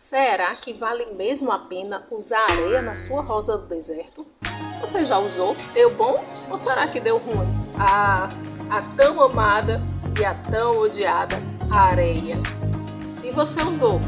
Será que vale mesmo a pena usar areia na sua rosa do deserto? Você já usou? Deu bom ou será que deu ruim? A tão amada e a tão odiada areia. Se você usou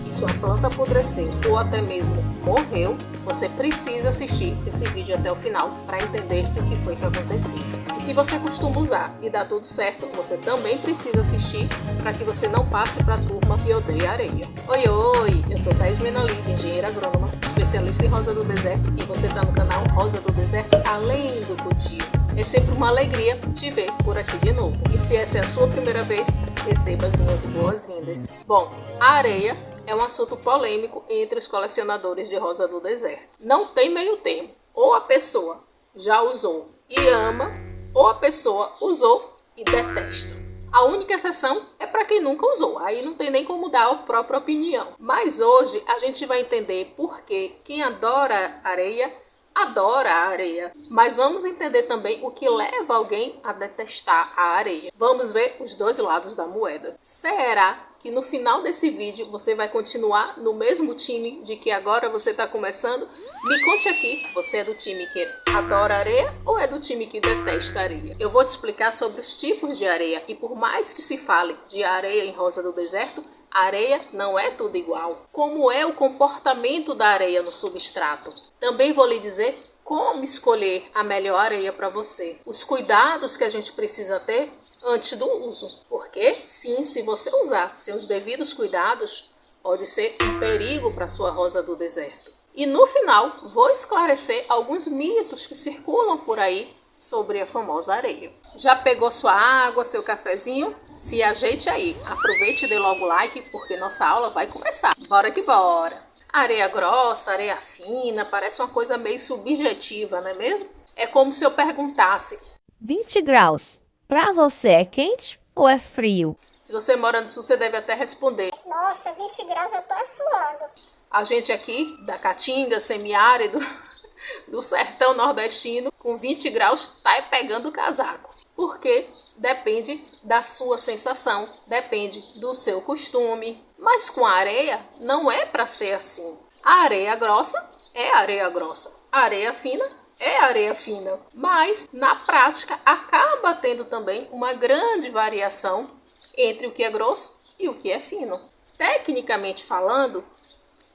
e sua planta apodreceu ou até mesmo morreu, você precisa assistir esse vídeo até o final para entender o que foi que aconteceu. E se você costuma usar e dá tudo certo, você também precisa assistir para que você não passe para a turma que odeia areia. Oi, eu sou Thaís Menolid, engenheira agrônoma, especialista em rosa do deserto, e você está no canal Rosa do Deserto Além do Cultivo. É sempre uma alegria te ver por aqui de novo. E se essa é a sua primeira vez, receba as minhas boas-vindas. Bom, a areia é um assunto polêmico entre os colecionadores de rosa do deserto. Não tem meio termo. Ou a pessoa já usou e ama, ou a pessoa usou e detesta. A única exceção é para quem nunca usou. Aí não tem nem como dar a própria opinião. Mas hoje a gente vai entender por que quem adora areia adora a areia, mas vamos entender também o que leva alguém a detestar a areia. Vamos ver os dois lados da moeda. Será que no final desse vídeo você vai continuar no mesmo time de que agora você está começando? Me conte aqui, você é do time que adora areia ou é do time que detesta areia? Eu vou te explicar sobre os tipos de areia, e por mais que se fale de areia em rosa do deserto, a areia não é tudo igual. Como é o comportamento da areia no substrato? Também vou lhe dizer como escolher a melhor areia para você. Os cuidados que a gente precisa ter antes do uso. Porque, sim, se você usar seus devidos cuidados, pode ser um perigo para sua rosa do deserto. E no final, vou esclarecer alguns mitos que circulam por aí sobre a famosa areia. Já pegou sua água, seu cafezinho? Se ajeite aí, aproveite e dê logo like, porque nossa aula vai começar. Bora que bora! Areia grossa, areia fina, parece uma coisa meio subjetiva, não é mesmo? É como se eu perguntasse: 20 graus, pra você é quente ou é frio? Se você mora no sul, você deve até responder: Nossa, 20 graus eu tô suando. a gente aqui da Caatinga, semiárido, do sertão nordestino, com 20 graus, tá pegando o casaco. Porque depende da sua sensação, depende do seu costume. Mas com a areia não é para ser assim. A areia grossa é areia grossa, a areia fina é areia fina. Mas na prática acaba tendo também uma grande variação entre o que é grosso e o que é fino. Tecnicamente falando,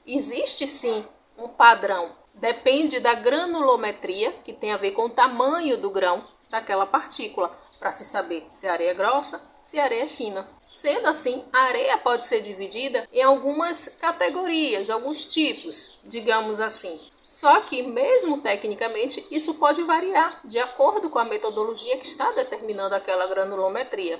existe sim um padrão. Depende da granulometria, que tem a ver com o tamanho do grão daquela partícula, para se saber se a areia é grossa, se a areia é fina. Sendo assim, a areia pode ser dividida em algumas categorias, alguns tipos, digamos assim. Só que, mesmo tecnicamente, isso pode variar de acordo com a metodologia que está determinando aquela granulometria.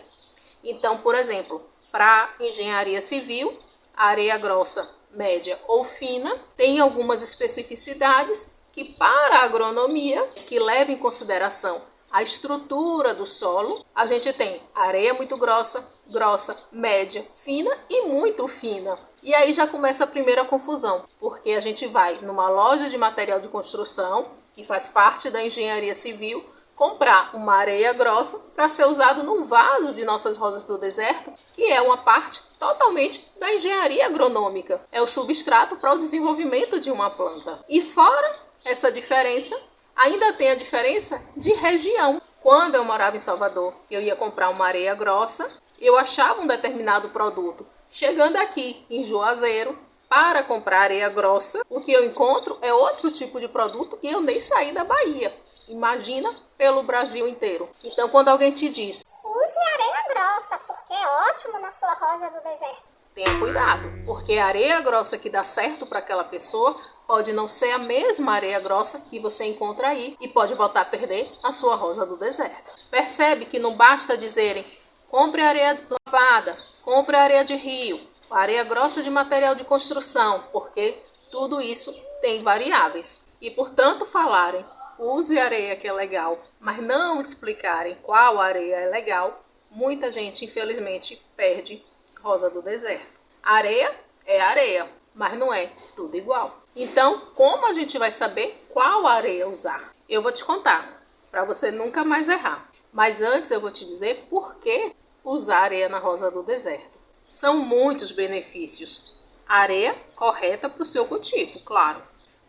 Então, por exemplo, para engenharia civil, a areia grossa, média ou fina tem algumas especificidades que, para a agronomia, que leva em consideração a estrutura do solo, a gente tem areia muito grossa, grossa, média, fina e muito fina. E aí já começa a primeira confusão, porque a gente vai numa loja de material de construção, que faz parte da engenharia civil, comprar uma areia grossa para ser usado no vaso de nossas rosas do deserto, que é uma parte totalmente da engenharia agronômica. É o substrato para o desenvolvimento de uma planta. E fora essa diferença, ainda tem a diferença de região. Quando eu morava em Salvador, eu ia comprar uma areia grossa, eu achava um determinado produto. Chegando aqui em Juazeiro, para comprar areia grossa, o que eu encontro é outro tipo de produto e eu nem saí da Bahia. Imagina pelo Brasil inteiro. Então, quando alguém te diz: Use areia grossa, porque é ótimo na sua rosa do deserto. tenha cuidado, porque a areia grossa que dá certo para aquela pessoa pode não ser a mesma areia grossa que você encontra aí e pode botar a perder a sua rosa do deserto. Percebe que não basta dizerem: compre areia lavada, compre areia de rio, areia grossa de material de construção, porque tudo isso tem variáveis. E, portanto, falarem: use areia que é legal, mas não explicarem qual areia é legal, muita gente, infelizmente, perde rosa do deserto. Areia é areia, mas não é tudo igual. Então, como a gente vai saber qual areia usar? Eu vou te contar, para você nunca mais errar. Mas antes eu vou te dizer por que usar areia na rosa do deserto. São muitos benefícios. areia correta para o seu cultivo, claro.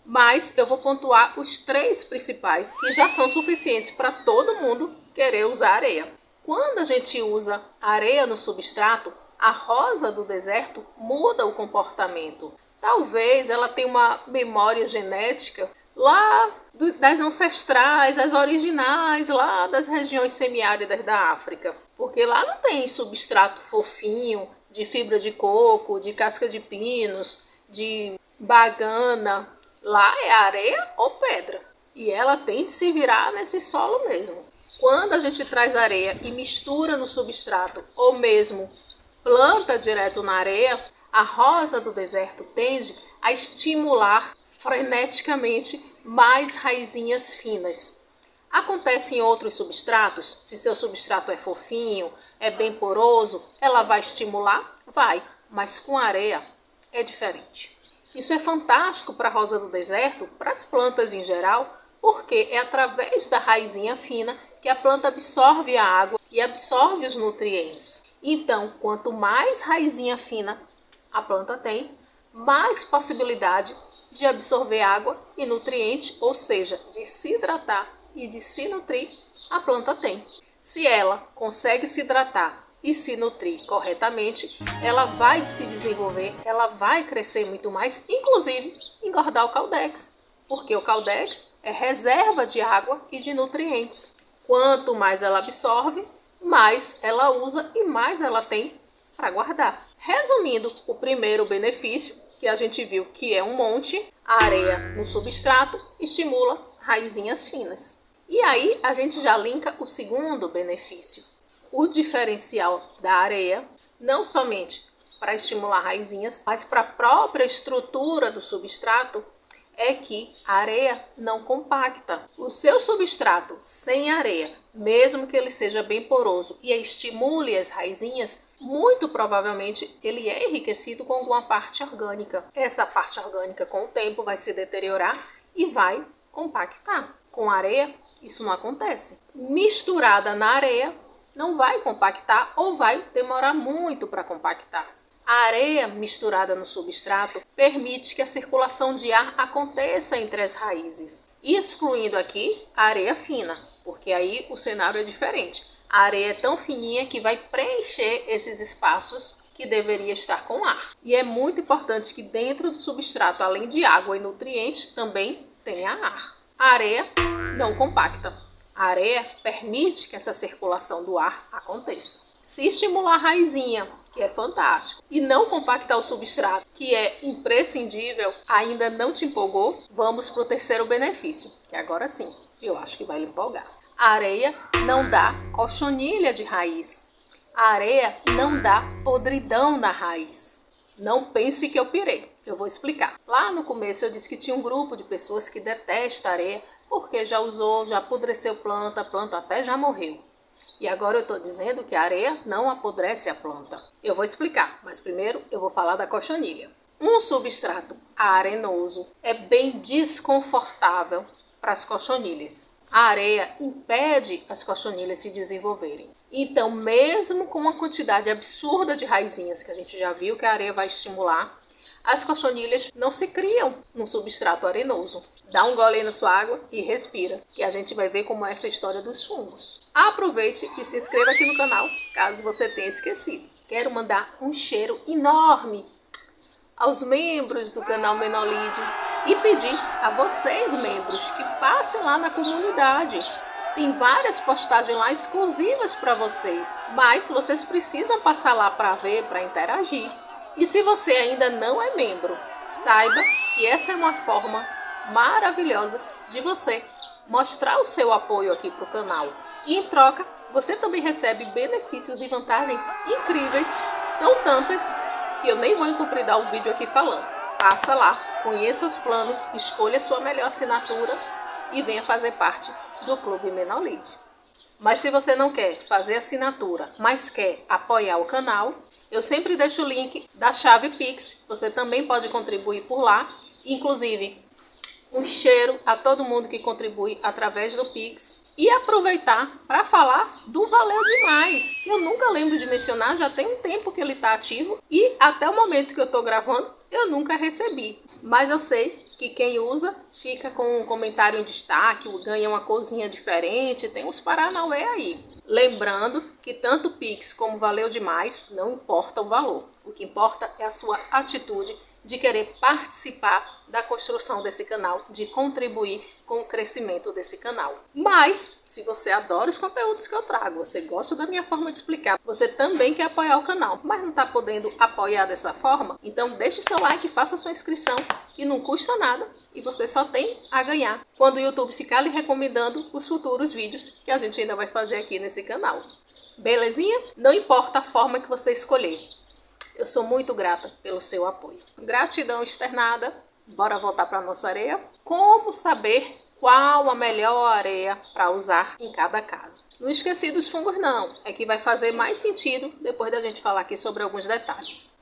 Mas eu vou pontuar os 3 principais que já são suficientes para todo mundo querer usar areia. Quando a gente usa areia no substrato, a rosa do deserto muda o comportamento. Talvez ela tenha uma memória genética lá das ancestrais, as originais, lá das regiões semiáridas da África. Porque lá não tem substrato fofinho, de fibra de coco, de casca de pinos, de bagana. Lá é areia ou pedra. E ela tem de se virar nesse solo mesmo. Quando a gente traz areia e mistura no substrato, ou mesmo planta direto na areia, a rosa do deserto tende a estimular freneticamente mais raizinhas finas. Acontece em outros substratos, se seu substrato é fofinho, é bem poroso, ela vai estimular? Vai, mas com areia é diferente. Isso é fantástico para a rosa do deserto, para as plantas em geral, porque é através da raizinha fina que a planta absorve a água e absorve os nutrientes. Então, quanto mais raizinha fina a planta tem, mais possibilidade de absorver água e nutrientes, ou seja, de se hidratar e de se nutrir, a planta tem. Se ela consegue se hidratar e se nutrir corretamente, ela vai se desenvolver, ela vai crescer muito mais, inclusive engordar o caudex, porque o caudex é reserva de água e de nutrientes. Quanto mais ela absorve, mais ela usa e mais ela tem para guardar. Resumindo, o primeiro benefício, que a gente viu que é um monte, a areia no substrato estimula raizinhas finas. E aí a gente já linka o segundo benefício. O diferencial da areia, não somente para estimular raizinhas, mas para a própria estrutura do substrato, é que a areia não compacta. O seu substrato sem areia, mesmo que ele seja bem poroso e estimule as raizinhas, muito provavelmente ele é enriquecido com alguma parte orgânica. Essa parte orgânica, com o tempo, vai se deteriorar e vai compactar. Com areia, isso não acontece. Misturada na areia, não vai compactar ou vai demorar muito para compactar. A areia misturada no substrato permite que a circulação de ar aconteça entre as raízes, excluindo aqui a areia fina, porque aí o cenário é diferente. A areia é tão fininha que vai preencher esses espaços que deveria estar com ar. E é muito importante que dentro do substrato, além de água e nutrientes, também tenha ar. A areia não compacta. A areia permite que essa circulação do ar aconteça. Se estimular a raizinha, que é fantástico, e não compactar o substrato, que é imprescindível, ainda não te empolgou, vamos para o terceiro benefício, que agora sim, eu acho que vai lhe empolgar. A areia não dá cochonilha de raiz. A areia não dá podridão na raiz. Não pense que eu pirei, eu vou explicar. Lá no começo eu disse que tinha um grupo de pessoas que detesta areia, porque já usou, já apodreceu planta, a planta até já morreu. E agora eu estou dizendo que a areia não apodrece a planta. Eu vou explicar, mas primeiro eu vou falar da cochonilha. Um substrato arenoso é bem desconfortável para as cochonilhas. A areia impede as cochonilhas se desenvolverem. Então, mesmo com uma quantidade absurda de raizinhas que a gente já viu que a areia vai estimular, as cochonilhas não se criam num substrato arenoso. Dá um gole aí na sua água e respira, que a gente vai ver como é essa história dos fungos. Aproveite e se inscreva aqui no canal, caso você tenha esquecido. Quero mandar um cheiro enorme aos membros do canal Menolide e pedir a vocês, membros, que passem lá na comunidade. Tem várias postagens lá exclusivas para vocês, mas vocês precisam passar lá para ver, para interagir. E se você ainda não é membro, saiba que essa é uma forma maravilhosa de você mostrar o seu apoio aqui para o canal. E em troca, você também recebe benefícios e vantagens incríveis. São tantas que eu nem vou encomendar o vídeo aqui falando. Passa lá, conheça os planos, escolha a sua melhor assinatura e venha fazer parte do Clube Menolide. Mas se você não quer fazer assinatura, mas quer apoiar o canal, eu sempre deixo o link da chave Pix. Você também pode contribuir por lá. Inclusive, um cheiro a todo mundo que contribui através do Pix. e aproveitar para falar do Valeu Demais, que eu nunca lembro de mencionar, já tem um tempo que ele está ativo e até o momento que eu estou gravando eu nunca recebi. Mas eu sei que quem usa fica com um comentário em destaque, ganha uma corzinha diferente, tem uns paranauê aí. Lembrando que tanto Pix como Valeu Demais não importa o valor. O que importa é a sua atitude de querer participar da construção desse canal, de contribuir com o crescimento desse canal. Mas, se você adora os conteúdos que eu trago, você gosta da minha forma de explicar, você também quer apoiar o canal, mas não está podendo apoiar dessa forma, então deixe seu like e faça sua inscrição, que não custa nada e você só tem a ganhar quando o YouTube ficar lhe recomendando os futuros vídeos que a gente ainda vai fazer aqui nesse canal. Belezinha? Não importa a forma que você escolher. Eu sou muito grata pelo seu apoio. Gratidão externada. Bora voltar para a nossa areia. Como saber qual a melhor areia para usar em cada caso? Não esqueci dos fungos não. É que vai fazer mais sentido depois da gente falar aqui sobre alguns detalhes.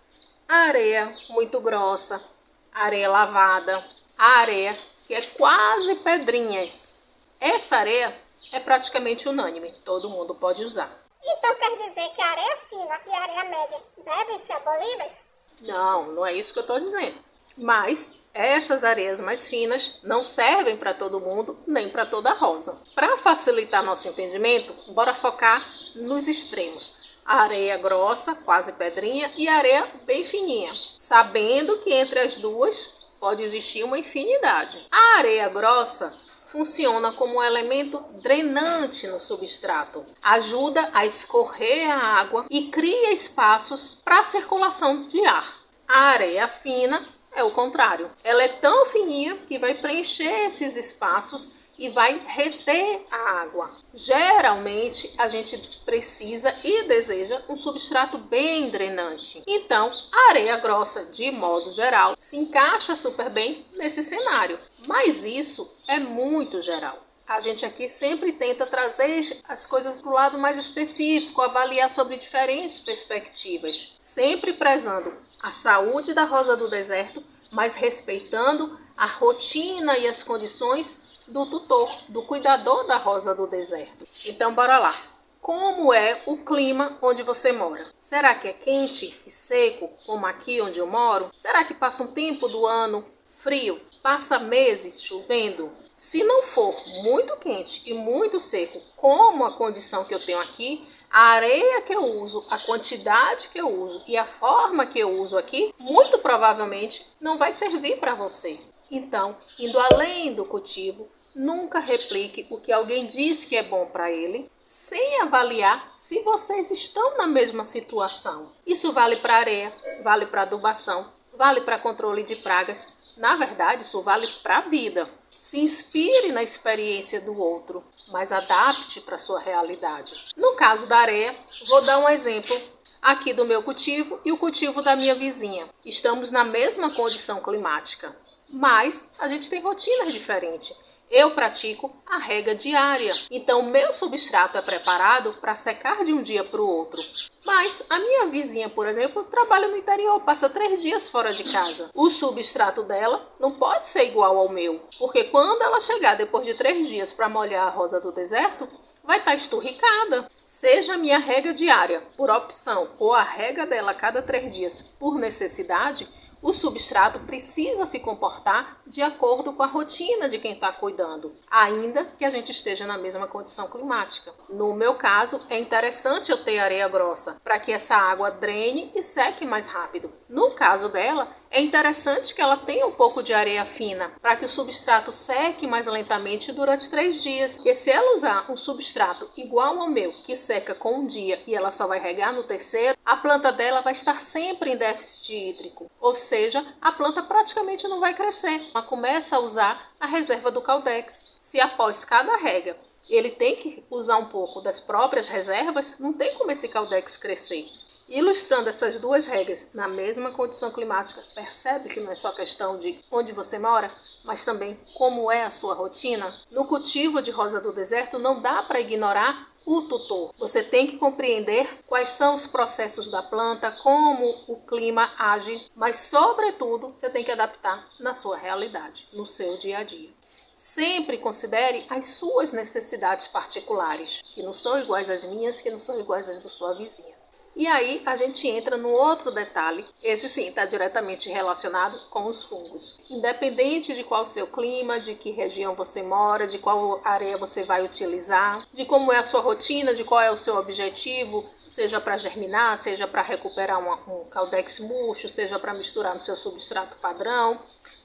A areia muito grossa, a areia lavada, a areia que é quase pedrinhas. Essa areia é praticamente unânime. Todo mundo pode usar. Então quer dizer que a areia fina e a areia média devem ser abolíveis? Não, não é isso que eu estou dizendo. Mas essas areias mais finas não servem para todo mundo, nem para toda rosa. Para facilitar nosso entendimento, bora focar nos extremos. A areia grossa, quase pedrinha, e a areia bem fininha. Sabendo que entre as duas pode existir uma infinidade. A areia grossa funciona como um elemento drenante no substrato. Ajuda a escorrer a água e cria espaços para a circulação de ar. A areia fina é o contrário. Ela é tão fininha que vai preencher esses espaços e vai reter a água. Geralmente a gente precisa e deseja um substrato bem drenante. Então a areia grossa, de modo geral, se encaixa super bem nesse cenário. Mas isso é muito geral. A gente aqui sempre tenta trazer as coisas para o lado mais específico, avaliar sobre diferentes perspectivas, sempre prezando a saúde da rosa do deserto, mas respeitando a rotina e as condições do tutor, do cuidador da rosa do deserto. Então bora lá. Como é o clima onde você mora? Será que é quente e seco, como aqui onde eu moro? Será que passa um tempo do ano frio? Passa meses chovendo? Se não for muito quente e muito seco, como a condição que eu tenho aqui, a areia que eu uso, a quantidade que eu uso e a forma que eu uso aqui, muito provavelmente não vai servir para você. Então, indo além do cultivo, nunca replique o que alguém diz que é bom para ele, sem avaliar se vocês estão na mesma situação. Isso vale para areia, vale para adubação, vale para controle de pragas. Na verdade, isso vale para a vida. Se inspire na experiência do outro, mas adapte para a sua realidade. No caso da areia, vou dar um exemplo aqui do meu cultivo e o cultivo da minha vizinha. Estamos na mesma condição climática, mas a gente tem rotinas diferentes. Eu pratico a rega diária, então meu substrato é preparado para secar de um dia para o outro. Mas a minha vizinha, por exemplo, trabalha no interior, passa 3 dias fora de casa. O substrato dela não pode ser igual ao meu, porque quando ela chegar depois de 3 dias para molhar a rosa do deserto, vai estar esturricada. Seja a minha rega diária, por opção, ou a rega dela a cada 3 dias, por necessidade, o substrato precisa se comportar de acordo com a rotina de quem está cuidando, ainda que a gente esteja na mesma condição climática. No meu caso, é interessante eu ter areia grossa, para que essa água drene e seque mais rápido. No caso dela, é interessante que ela tenha um pouco de areia fina, para que o substrato seque mais lentamente durante 3 dias. Porque se ela usar um substrato igual ao meu, que seca com um dia e ela só vai regar no terceiro, a planta dela vai estar sempre em déficit hídrico. Ou seja, a planta praticamente não vai crescer. Ela começa a usar a reserva do Caldex. Se após cada rega ele tem que usar um pouco das próprias reservas, não tem como esse Caldex crescer. Ilustrando essas duas regras na mesma condição climática, percebe que não é só questão de onde você mora, mas também como é a sua rotina? No cultivo de rosa do deserto não dá para ignorar o tutor. Você tem que compreender quais são os processos da planta, como o clima age, mas, sobretudo, você tem que adaptar na sua realidade, no seu dia a dia. Sempre considere as suas necessidades particulares, que não são iguais às minhas, que não são iguais às da sua vizinha. E aí a gente entra no outro detalhe, esse sim está diretamente relacionado com os fungos. Independente de qual o seu clima, de que região você mora, de qual areia você vai utilizar, de como é a sua rotina, de qual é o seu objetivo, seja para germinar, seja para recuperar um caldex murcho, seja para misturar no seu substrato padrão,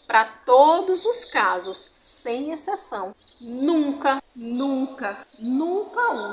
para todos os casos, sem exceção, nunca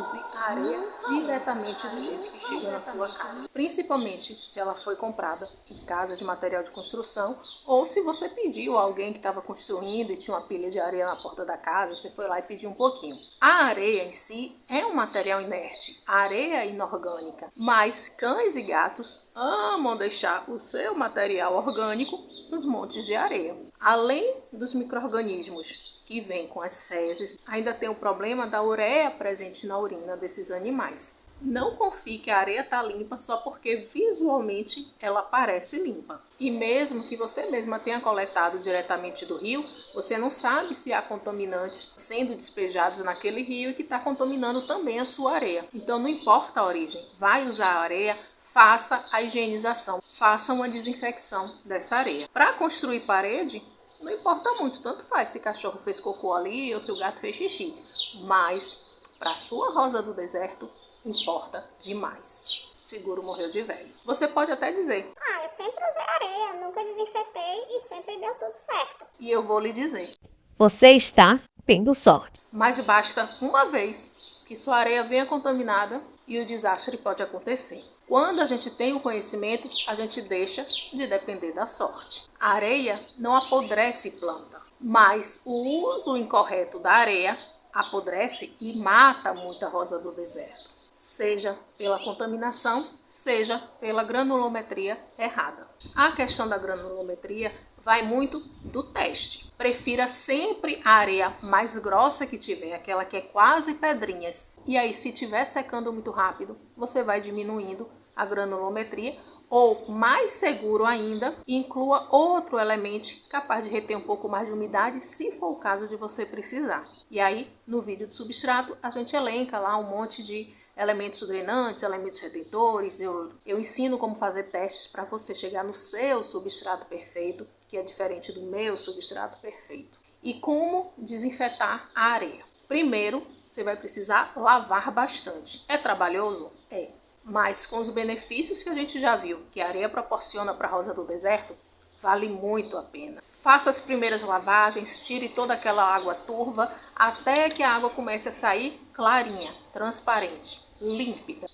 use areia diretamente do jeito que chega na sua casa. Principalmente se ela foi comprada em casa de material de construção ou se você pediu a alguém que estava construindo e tinha uma pilha de areia na porta da casa, você foi lá e pediu um pouquinho. A areia em si é um material inerte, a areia é inorgânica, mas cães e gatos amam deixar o seu material orgânico nos montes de areia. Além dos micro-organismos que vêm com as fezes, ainda tem o problema da ureia presente na urina desses animais. Não confie que a areia está limpa só porque visualmente ela parece limpa. E mesmo que você mesma tenha coletado diretamente do rio, você não sabe se há contaminantes sendo despejados naquele rio e que está contaminando também a sua areia. Então não importa a origem, vai usar a areia, faça a higienização, faça uma desinfecção dessa areia. Para construir parede, não importa muito, tanto faz se o cachorro fez cocô ali ou se o gato fez xixi. Mas para a sua rosa do deserto, importa demais. Seguro morreu de velho. Você pode até dizer: eu sempre usei areia, nunca desinfetei e sempre deu tudo certo. E eu vou lhe dizer: Você está tendo sorte. mas basta uma vez que sua areia venha contaminada e o desastre pode acontecer. Quando a gente tem o conhecimento, a gente deixa de depender da sorte. A areia não apodrece planta, mas o uso incorreto da areia apodrece e mata muita rosa do deserto, seja pela contaminação, seja pela granulometria errada. A questão da granulometria vai muito do teste. Prefira sempre a areia mais grossa que tiver, aquela que é quase pedrinhas. E aí, se estiver secando muito rápido, você vai diminuindo a granulometria. Ou, mais seguro ainda, inclua outro elemento capaz de reter um pouco mais de umidade, se for o caso de você precisar. E aí, no vídeo do substrato, a gente elenca lá um monte de elementos drenantes, elementos retentores. Eu ensino como fazer testes para você chegar no seu substrato perfeito, que é diferente do meu substrato perfeito. E como desinfetar a areia. Primeiro, você vai precisar lavar bastante. É trabalhoso? É. Mas com os benefícios que a gente já viu que a areia proporciona para a rosa do deserto, vale muito a pena. Faça as primeiras lavagens, tire toda aquela água turva, até que a água comece a sair clarinha, transparente, límpida.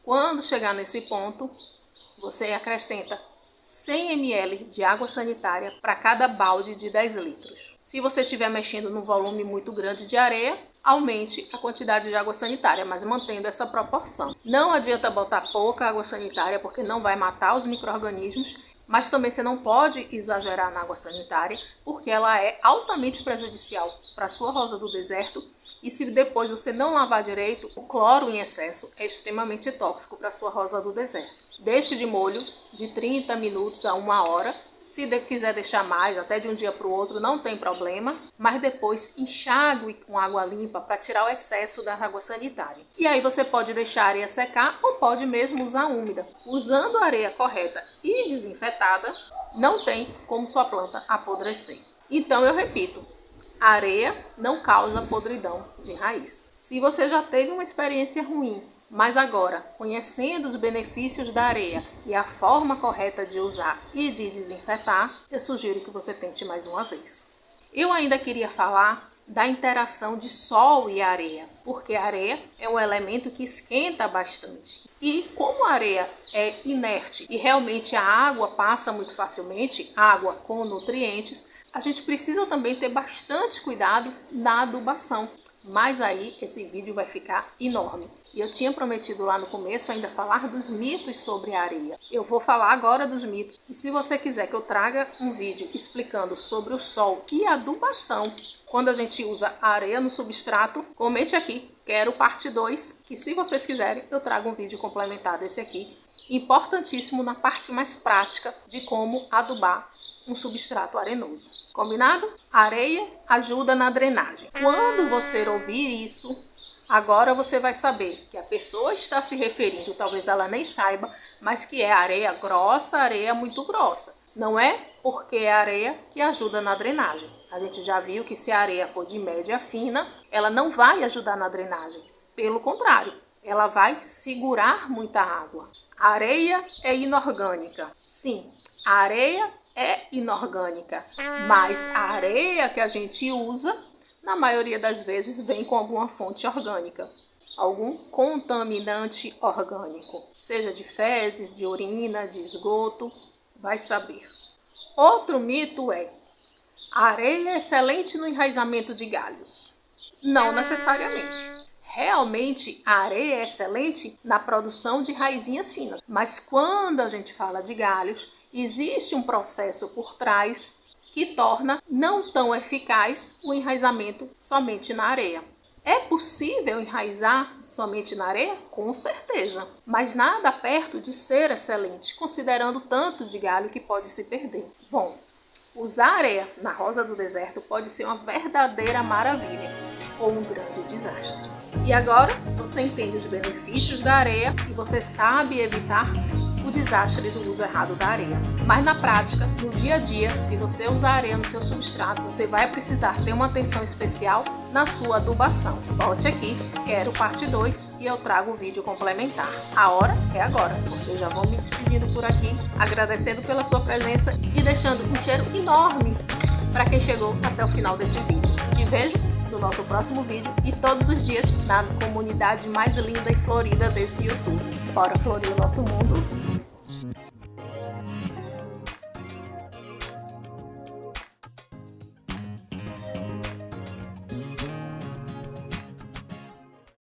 Quando chegar nesse ponto, você acrescenta 100 ml de água sanitária para cada balde de 10 litros. Se você estiver mexendo num volume muito grande de areia, aumente a quantidade de água sanitária, mas mantendo essa proporção. Não adianta botar pouca água sanitária, porque não vai matar os micro-organismos, mas também você não pode exagerar na água sanitária, porque ela é altamente prejudicial para a sua rosa do deserto. E se depois você não lavar direito, o cloro em excesso é extremamente tóxico para a sua rosa do deserto. Deixe de molho de 30 minutos a 1 hora. Se quiser deixar mais, até de um dia para o outro, não tem problema. Mas depois enxague com água limpa para tirar o excesso da água sanitária. E aí você pode deixar a areia secar ou pode mesmo usar úmida. Usando a areia correta e desinfetada, não tem como sua planta apodrecer. Então eu repito, a areia não causa podridão de raiz. Se você já teve uma experiência ruim, mas agora, conhecendo os benefícios da areia e a forma correta de usar e de desinfetar, eu sugiro que você tente mais uma vez. Eu ainda queria falar da interação de sol e areia, porque a areia é um elemento que esquenta bastante. E como a areia é inerte e realmente a água passa muito facilmente, água com nutrientes, a gente precisa também ter bastante cuidado na adubação. Mas aí esse vídeo vai ficar enorme. E eu tinha prometido lá no começo ainda falar dos mitos sobre a areia. Eu vou falar agora dos mitos. E se você quiser que eu traga um vídeo explicando sobre o sol e a adubação, quando a gente usa a areia no substrato, comente aqui quero parte 2, que se vocês quiserem eu trago um vídeo complementar desse aqui, importantíssimo na parte mais prática de como adubar um substrato arenoso. Combinado? Areia ajuda na drenagem. Quando você ouvir isso, agora você vai saber que a pessoa está se referindo, talvez ela nem saiba, mas que é areia grossa, areia muito grossa. Não é porque é areia que ajuda na drenagem. A gente já viu que se a areia for de média fina, ela não vai ajudar na drenagem. Pelo contrário, ela vai segurar muita água. A areia é inorgânica. Sim, a areia é inorgânica, mas a areia que a gente usa, na maioria das vezes, vem com alguma fonte orgânica, algum contaminante orgânico, seja de fezes, de urina, de esgoto, vai saber. Outro mito é: a areia é excelente no enraizamento de galhos. Não necessariamente. Realmente, a areia é excelente na produção de raizinhas finas. Mas quando a gente fala de galhos, existe um processo por trás que torna não tão eficaz o enraizamento somente na areia. É possível enraizar somente na areia? Com certeza. Mas nada perto de ser excelente, considerando o tanto de galho que pode se perder. Bom, usar areia na rosa do deserto pode ser uma verdadeira maravilha ou um grande desastre. E agora você entende os benefícios da areia e você sabe evitar o desastre do uso errado da areia. Mas na prática, no dia a dia, se você usar areia no seu substrato, você vai precisar ter uma atenção especial na sua adubação. Volte aqui, quero parte 2 e eu trago o vídeo complementar. A hora é agora, porque eu já vou me despedindo por aqui, agradecendo pela sua presença e deixando um cheiro enorme para quem chegou até o final desse vídeo. Te vejo no nosso próximo vídeo e todos os dias na comunidade mais linda e florida desse YouTube. Bora florir o nosso mundo?